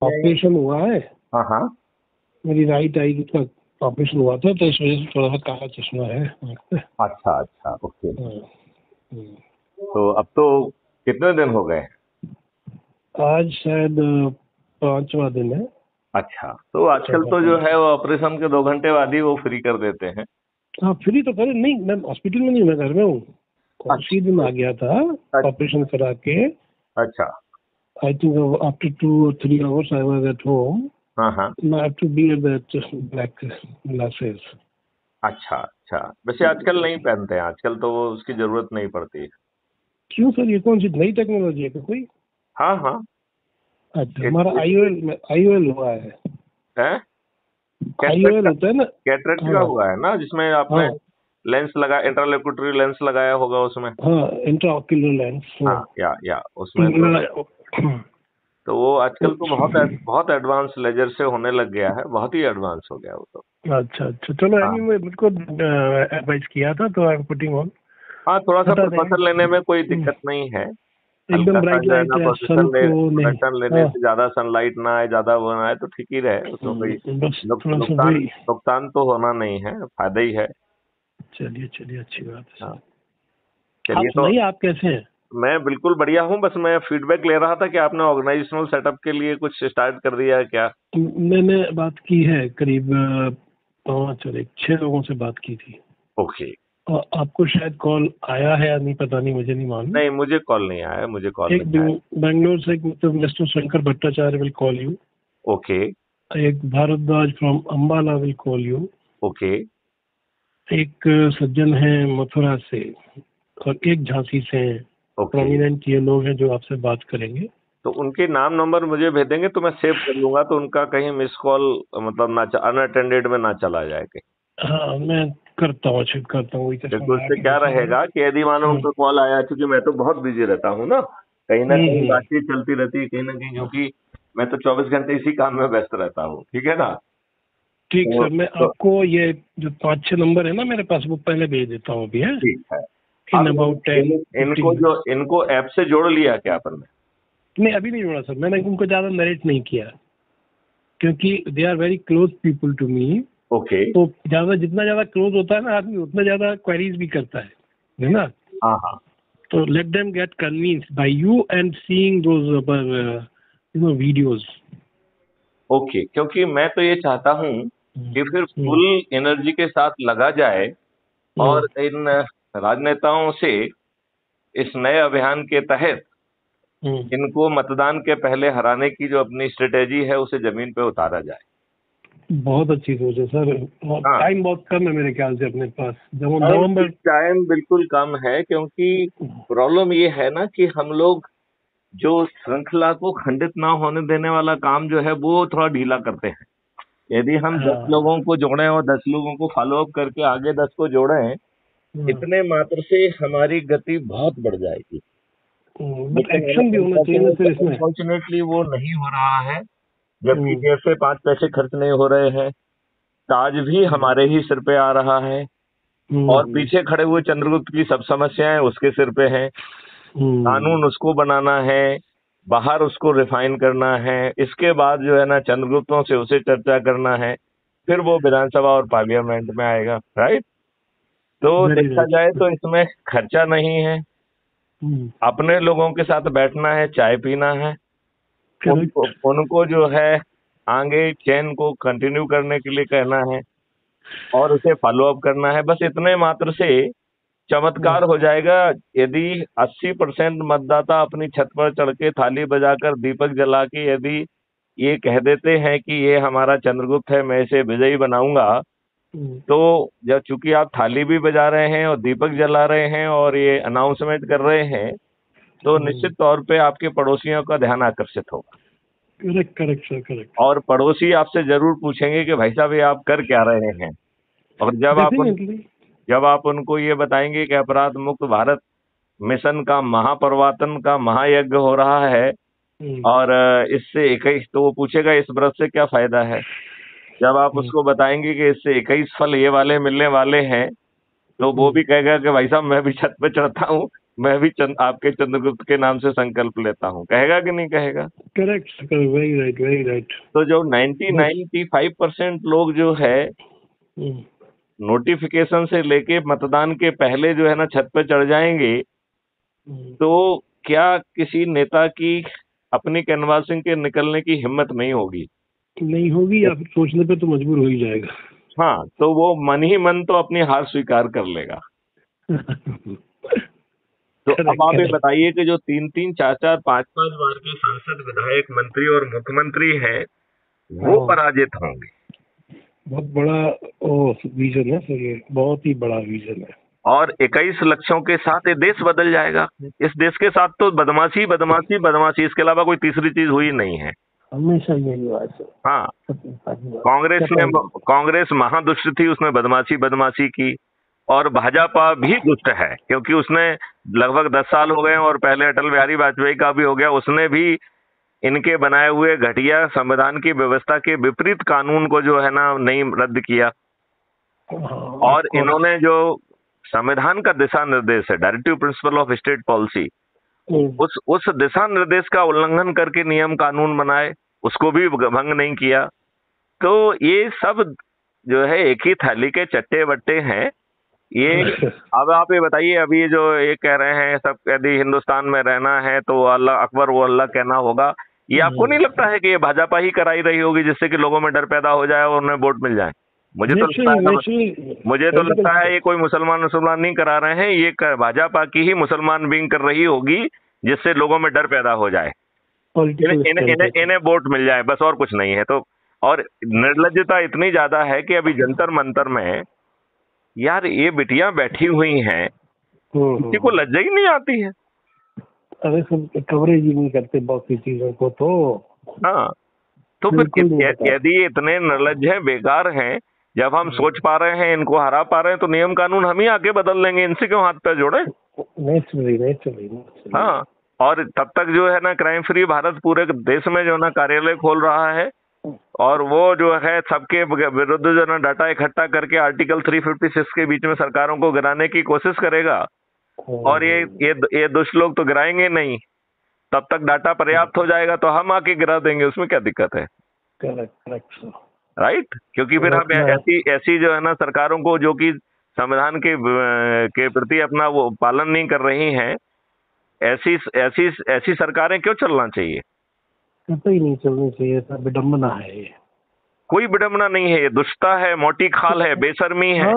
Operation हुआ है। हाँ हाँ। मेरी राइट आई का ऑपरेशन हुआ था, तो इस वजह से थोड़ा सा काला चश्मा है आँख पे। अच्छा अच्छा, ओके। हम्म। तो अब तो कितने दिन हो गए? आज शायद 5वां दिन है। अच्छा, तो आजकल तो जो है वो ऑपरेशन के 2 घंटे बाद ही वो फ्री कर देते हैं। हाँ, फ्री तो करे नहीं, मैं हॉस्पिटल में नहीं, मैं घर में हूँ। उसी दिन आ गया था ऑपरेशन करा के। अच्छा। I think after 2 or 3 hours I was at home. हाँ हाँ। Now I have to wear that black glasses. अच्छा अच्छा, वैसे आजकल नहीं पहनते हैं, आजकल तो वो उसकी जरूरत नहीं पड़ती है। क्यों सर, ये कौन सी नई टेक्नोलॉजी है क्या कोई? हाँ हाँ। अच्छा, हमारा IOL हुआ है। है? IOL होता है ना। कैटरेक्ट का हुआ है ना, जिसमें आपने लेंस लगा, इंट्रालेक्युटरी लेंस लगाया होगा उसमें। हाँ, इंट्राऑक्यूलर लेंस। हाँ, या उसमें तो वो आजकल तो बहुत एडवांस लेजर से होने लग गया है, बहुत ही एडवांस हो गया वो तो। अच्छा अच्छा, चलो एनीवे, मुझको एडवाइस किया था तो आई एम पुटिंग ऑन। हाँ, थोड़ा सा प्रिकॉशन लेने में कोई दिक्कत नहीं है। एकदम ब्राइट लाइट है, सन को नहीं, प्रोटेक्शन लेने से ज्यादा सनलाइट ना आए, ज्यादा वो ना आए तो ठीक ही रहे, उसमें कोई बस थोड़ा सा वही। नुकसान तो होना नहीं है, फायदा ही है। चलिए चलिए, अच्छी बात है। हाँ, आप चलिए। तो सुनाइए, आप कैसे हैं? मैं बिल्कुल बढ़िया हूँ, बस मैं फीडबैक ले रहा था कि आपने ऑर्गेनाइजेशनल सेटअप के लिए कुछ स्टार्ट कर दिया है क्या? मैंने बात की है, करीब 6 लोगों से बात की थी। ओके। और आपको शायद कॉल आया है या नहीं, पता नहीं, मुझे नहीं मालूम। नहीं, मुझे कॉल नहीं आया, मुझे कॉल एक नहीं आया। बेंगलोर से mister Shankar Bhattacharya will call you. Okay. एक Bharadwaj from Ambala will call you. Okay. एक सज्जन है मथुरा से, और एक झांसी से हैं। प्रोमिनेंट ये लोग हैं जो आपसे बात करेंगे। तो उनके नाम नंबर मुझे भेजेंगे तो मैं सेव कर लूंगा, तो उनका कहीं मिस कॉल मतलब ना अनअटेंडेड में ना चला जाए कहीं। हाँ, मैं करता हूँ, चेक करता हूँ। देखो, उससे क्या रहेगा कि यदि मानो उनको कॉल आया, क्योंकि मैं तो बहुत बिजी रहता हूँ ना कहीं बातचीत चलती रहती है कहीं ना कहीं, क्योंकि मैं तो 24 घंटे इसी काम में व्यस्त रहता हूँ, ठीक है ना? ठीक सर, मैं आपको ये जो 5-6 नंबर है ना मेरे पास, वो पहले भेज देता हूँ अभी। है, ठीक है। इन अबाउट 10-15 इनको ऐप से जोड़ लिया क्या अपन ने? नहीं, अभी नहीं जोड़ा सर, मैंने उनको ज्यादा नरेट नहीं किया, क्योंकि they are very close people to me. Okay. तो जितना ज्यादा क्लोज होता है ना आदमी, उतना ज्यादा क्वेरीज भी करता है ना? हाँ हाँ। तो let them get convinced by you and seeing those videos. Okay, क्योंकि मैं तो ये चाहता हूँ कि फिर फुल एनर्जी के साथ लगा जाए और इन राजनेताओं से इस नए अभियान के तहत इनको मतदान के पहले हराने की जो अपनी स्ट्रेटेजी है उसे जमीन पे उतारा जाए। बहुत अच्छी सोच है सर। टाइम बहुत कम है मेरे ख्याल से अपने पास, जब नवंबर। टाइम बिल्कुल कम है, क्योंकि प्रॉब्लम ये है ना कि हम लोग जो श्रृंखला को खंडित ना होने देने वाला काम जो है वो थोड़ा ढीला करते हैं। यदि हम 10 लोगों को जोड़ें और 10 लोगों को फॉलो अप करके आगे 10 को जोड़ें, इतने मात्र से हमारी गति बहुत बढ़ जाएगी। एक्शन भी होना चाहिए ना सर इसमें। अनफॉर्चुनेटली वो नहीं हो रहा है, जबकि जेब से 5 पैसे खर्च नहीं हो रहे हैं। ताज भी हमारे ही सिर पे आ रहा है, और पीछे खड़े हुए चंद्रगुप्त की सब समस्याएं उसके सिर पे हैं। कानून उसको बनाना है, बाहर उसको रिफाइन करना है, इसके बाद जो है ना चंद्रगुप्तों से उसे चर्चा करना है, फिर वो विधानसभा और पार्लियामेंट में आएगा, राइट? तो देखा जाए तो इसमें खर्चा नहीं है, अपने लोगों के साथ बैठना है, चाय पीना है, उनको जो है आगे चेन को कंटिन्यू करने के लिए कहना है और उसे फॉलो अप करना है। बस इतने मात्र से चमत्कार हो जाएगा। यदि 80% मतदाता अपनी छत पर चढ़ के थाली बजाकर दीपक जला के यदि ये कह देते हैं कि ये हमारा चंद्रगुप्त है, मैं इसे विजयी बनाऊंगा, तो जब चूंकि आप थाली भी बजा रहे हैं और दीपक जला रहे हैं और ये अनाउंसमेंट कर रहे हैं, तो निश्चित तौर पे आपके पड़ोसियों का ध्यान आकर्षित होगा। Correct sir, correct. और पड़ोसी आपसे जरूर पूछेंगे कि भाई साहब ये आप कर क्या रहे हैं। और जब आप उनको ये बताएंगे कि अपराध मुक्त भारत मिशन का महापरिवर्तन का महायज्ञ हो रहा है और इससे 21, तो वो पूछेगा इस व्रत से क्या फायदा है। जब आप उसको बताएंगे कि इससे 21 फल ये वाले मिलने वाले हैं, तो वो भी कहेगा कि भाई साहब मैं भी छत पे चढ़ता हूँ, मैं भी आपके चंद्रगुप्त के नाम से संकल्प लेता हूँ। कहेगा कि नहीं कहेगा? Correct, very right, very right. तो जो 95% लोग जो है नोटिफिकेशन से लेके मतदान के पहले जो है ना छत पे चढ़ जाएंगे, तो क्या किसी नेता की अपनी कैनवासिंग के निकलने की हिम्मत नहीं होगी? नहीं होगी, या फिर सोचने पे तो मजबूर हो ही जाएगा। हाँ, तो वो मन ही मन तो अपनी हार स्वीकार कर लेगा। तो अब आप ये बताइए कि जो 3-3, 4-4, 5-5 बार के सांसद, विधायक, मंत्री और मुख्यमंत्री हैं, वो पराजित होंगे। बहुत बड़ा विजन है सर, ये बहुत ही बड़ा विजन है। और 21 लक्षों के साथ ये देश बदल जाएगा। इस देश के साथ तो बदमाशी बदमाशी बदमाशी, इसके अलावा कोई तीसरी चीज हुई नहीं है। हमेशा यही बात है। हाँ, कांग्रेस महादुष्ट थी, उसने बदमाशी बदमाशी की। और भाजपा भी दुष्ट है, क्योंकि उसने लगभग 10 साल हो गए और पहले अटल बिहारी वाजपेयी का भी हो गया, उसने भी इनके बनाए हुए घटिया संविधान की व्यवस्था के विपरीत कानून को जो है ना नहीं रद्द किया। और इन्होंने जो संविधान का दिशा निर्देश है, directive principle of state policy, उस दिशा निर्देश का उल्लंघन करके नियम कानून बनाए, उसको भी भंग नहीं किया। तो ये सब जो है एक ही थाली के चट्टे बट्टे हैं ये। अब आप ये बताइए, अभी जो ये कह रहे हैं सब, यदि हिंदुस्तान में रहना है तो अल्लाह अकबर वो अल्लाह कहना होगा, ये आपको नहीं लगता है कि ये भाजपा ही कराई रही होगी, जिससे कि लोगों में डर पैदा हो जाए और उन्हें वोट मिल जाए? मुझे तो लगता है ये कोई मुसलमान नहीं करा रहे हैं, ये भाजपा की ही मुसलमान विंग कर रही होगी, जिससे लोगों में डर पैदा हो जाए, इन्हें वोट मिल जाए, बस और कुछ नहीं है। तो और निर्लज्जता इतनी ज्यादा है कि अभी जंतर मंतर में यार ये बिटियां बैठी हुई हैं, किसी को लज्जा ही नहीं आती है। अरे सब कवरेज ही नहीं करते बहुत सी चीजों को। तो हाँ, तो फिर यदि इतने निर्लज्ज हैं, बेकार हैं, जब हम सोच पा रहे हैं, इनको हरा पा रहे हैं, तो नियम कानून हम ही आके बदल लेंगे, इनसे क्यों हाथ पैर जोड़े? हाँ, और तब तक जो है ना क्राइम फ्री भारत पूरे देश में जो ना कार्यालय खोल रहा है, और वो जो है सबके विरुद्ध जो ना डाटा इकट्ठा करके आर्टिकल 356 के बीच में सरकारों को गिराने की कोशिश करेगा। और ये दुष्ट लोग तो गिराएंगे नहीं, तब तक डाटा पर्याप्त हो जाएगा तो हम आके गिरा देंगे, उसमें क्या दिक्कत है? राइट, क्योंकि फिर हम ऐसी जो है ना सरकारों को, जो कि संविधान के प्रति अपना वो पालन नहीं कर रही हैं, ऐसी सरकारें क्यों चलना चाहिए? ही नहीं चलनी चाहिए, विडम्बना है ये। कोई विडम्बना नहीं है, ये दुष्टता है, मोटी खाल है, बेशर्मी है।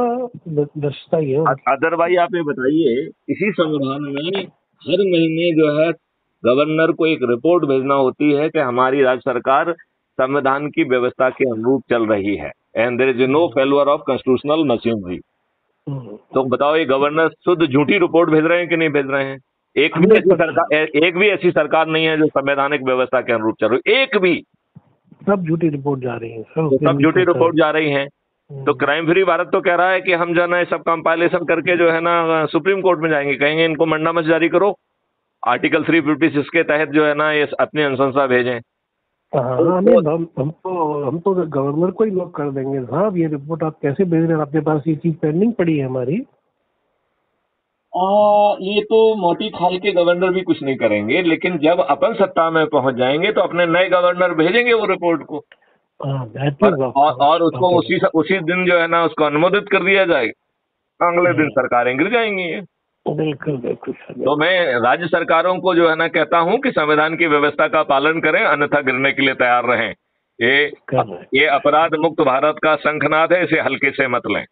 दुष्टता ही है। अदरवाइज आप ये बताइए, इसी संविधान में हर महीने जो है गवर्नर को एक रिपोर्ट भेजना होती है कि हमारी राज्य सरकार संविधान की व्यवस्था के अनुरूप चल रही है, and there is no failure of constitutional machinery. तो बताओ, ये गवर्नर शुद्ध झूठी रिपोर्ट भेज रहे हैं कि नहीं भेज रहे हैं? एक भी ऐसी सरकार नहीं है जो संवैधानिक व्यवस्था के अनुरूप चल रही, एक भी। सब झूठी रिपोर्ट जा रही है, सब झूठी रिपोर्ट जा रही हैं। तो क्राइम फ्री भारत तो कह रहा है कि हम जो है ना सब कंपाइलेशन करके जो है ना सुप्रीम कोर्ट में जाएंगे, कहेंगे इनको मंडामस जारी करो, आर्टिकल 356 के तहत जो है ना ये अपनी अनुशंसा भेजें। हम तो गवर्नर को ही लॉक कर देंगे, साहब ये रिपोर्ट आप कैसे भेज रहे हैं, आपके पास ये चीज पेंडिंग पड़ी है हमारी। ये तो मोटी खाल के गवर्नर भी कुछ नहीं करेंगे, लेकिन जब अपन सत्ता में पहुंच जाएंगे तो अपने नए गवर्नर भेजेंगे वो रिपोर्ट को, और उसको उसी दिन जो है ना उसको अनुमोदित कर दिया जाएगा, अगले दिन सरकारें गिर जाएंगी। बिल्कुल बिल्कुल। तो मैं राज्य सरकारों को जो है ना कहता हूं कि संविधान की व्यवस्था का पालन करें, अन्यथा गिरने के लिए तैयार रहें। ये अपराध मुक्त भारत का शंखनाद है, इसे हल्के से मत लें।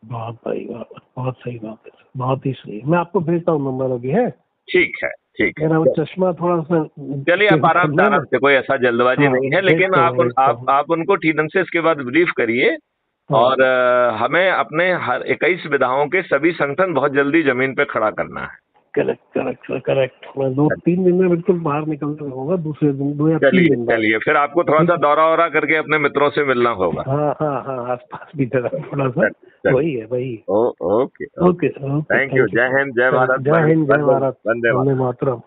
बहुत सही बात, बहुत सही बात है, बहुत ही सही। मैं आपको भेजता हूँ नंबर अभी, है? ठीक है, ठीक है। मेरा वो चश्मा थोड़ा सा, चलिए आप आराम से, कोई ऐसा जल्दबाजी नहीं है, लेकिन आप उनको ठीक ढंग से इसके बाद ब्रीफ करिए। और हमें अपने हर 21 विधाओं के सभी संगठन बहुत जल्दी जमीन पे खड़ा करना है। करेक्ट। मैं 2-3 दिन में बिल्कुल बाहर निकलना होगा, दूसरे दिन 2 या 3 दिन। चलिए फिर आपको थोड़ा सा दौरा करके अपने मित्रों से मिलना होगा। हाँ, आसपास भी थोड़ा सा। वही है, वही। Okay, thank you. जय हिंद, जय भारत। जय हिंद, जय भारत, वंदे मातरम।